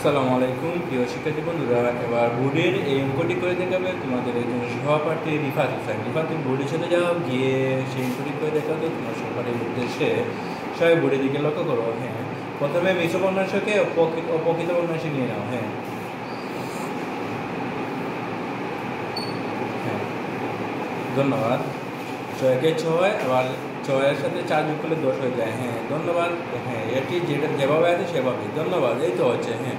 আসসালামু আলাইকুম প্রিয় শিক্ষার্থী বন্ধুরা, এবার বোর্ডের এই অঙ্কটি করে দেখাবে তোমাদের একজন সহপাঠী রিফাত হোসেন। রিফাত, তুমি বোর্ডে চলে যাও, গিয়ে সেই অঙ্কটি করে দেখাবে তোমার সহপাঠীর উদ্দেশ্যে। সবাই বোর্ডের দিকে লক্ষ্য করো। হ্যাঁ, প্রথমে মিশ্র বর্ণাংশকে অপকৃত বর্ণাংশে নিয়ে নাও। হ্যাঁ হ্যাঁ, ধন্যবাদ। 6 কে 6, আবার 6-এর সাথে 4 যোগ করলে 10 হয়ে যায়। হ্যাঁ, ধন্যবাদ। হ্যাঁ, এটি যেটা যেভাবে আছে সেভাবেই। ধন্যবাদ, এই তো হচ্ছে। হ্যাঁ,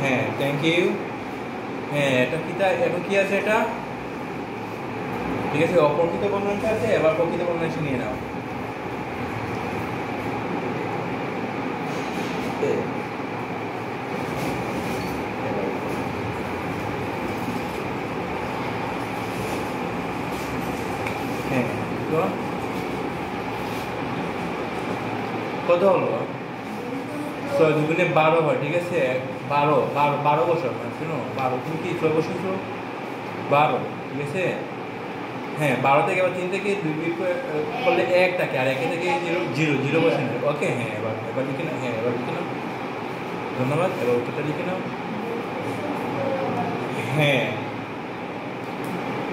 হ্যাঁ, থ্যাংক ইউ। হ্যাঁ, এটা কি এখন কি আছে এটা? ঠিক আছে, অপ্রকৃত বর্ণাংশ আছে, এবার প্রকৃত বর্ণাংশ নিয়ে নাও। হ্যাঁ, তো কত হলো? 6 × 2 = 12 হয়। ঠিক আছে, 12 বছর না, শুনো, 12 তুমি কি 6 বছর 12, ঠিক আছে। হ্যাঁ, 12 থেকে এবার 3 থেকে 2 বিয়োগ করলে 1 থাকে, আর 1 থেকে 0 বসে নেবে। ওকে, হ্যাঁ, এবার এবার লিখে নাও। হ্যাঁ, এবার লিখে নাও। ধন্যবাদ, এবার উত্তরটা লিখে নাও। হ্যাঁ,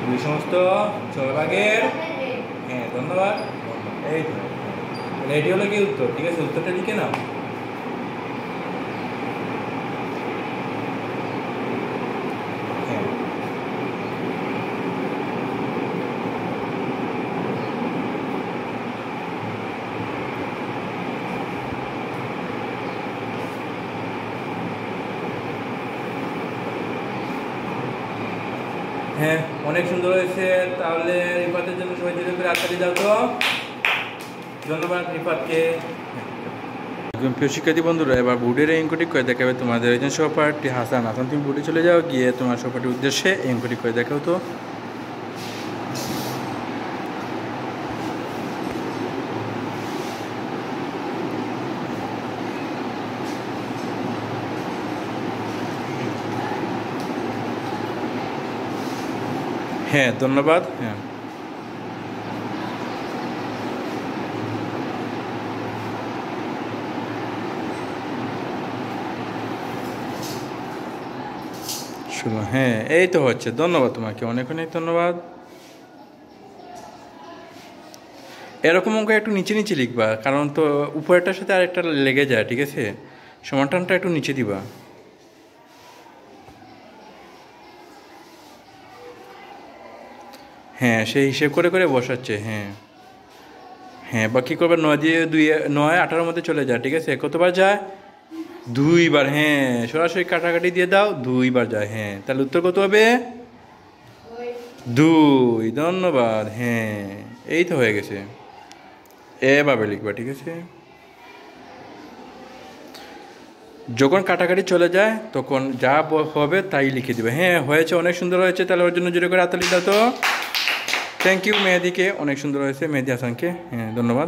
2 সমস্ত 6 ভাগের। হ্যাঁ, ধন্যবাদ। এই তো রেডি হলো কি উত্তর? ঠিক আছে, উত্তরটা লিখে নাও। হ্যাঁ, হ্যাঁ, অনেক সুন্দর হয়েছে। তাহলে রিফাতের জন্য সবাই জোরে করে হাততালি দাও তো। ধন্যবাদ রিফাতকে। প্রিয় শিক্ষার্থী বন্ধুরা, এবার বোর্ডের এই অঙ্কটি করে দেখাবে তোমাদের একজন সহপাঠী হাসান। হাসান, তুমি বোর্ডে চলে যাও, গিয়ে তোমার সহপাঠীর উদ্দেশ্যে এই অঙ্কটি করে দেখাও তো। হ্যাঁ, ধন্যবাদ। হ্যাঁ, শুনো। হ্যাঁ, এই তো হচ্ছে। ধন্যবাদ তোমাকে, অনেক অনেক ধন্যবাদ। এরকম অঙ্ক একটু নিচে নিচে লিখবা, কারণ তো উপরেরটার সাথে আরেকটা লেগে যায়। ঠিক আছে, সমানটানটা একটু নিচে দিবা। হ্যাঁ, সেই হিসেব করে করে বসাচ্ছে। হ্যাঁ হ্যাঁ, বা কী করবে, 9 দিয়ে 2, 9 18-র মধ্যে চলে যায়। ঠিক আছে, কতবার যায়? 2বার। হ্যাঁ, সরাসরি কাটাকাটি দিয়ে দাও, 2বার যায়। হ্যাঁ, তাহলে উত্তর কত হবে? 2। ধন্যবাদ। হ্যাঁ, এই তো হয়ে গেছে। এভাবে লিখবা। ঠিক আছে, যখন কাটাকাটি চলে যায় তখন যা হবে তাই লিখে দিবে। হ্যাঁ, হয়েছে, অনেক সুন্দর হয়েছে। তাহলে ওর জন্য জোরে করে হাততালি দাও তো। থ্যাংক ইউ মেহেদিকে, অনেক সুন্দর হয়েছে, মেহেদি হাসানকে। হ্যাঁ, ধন্যবাদ।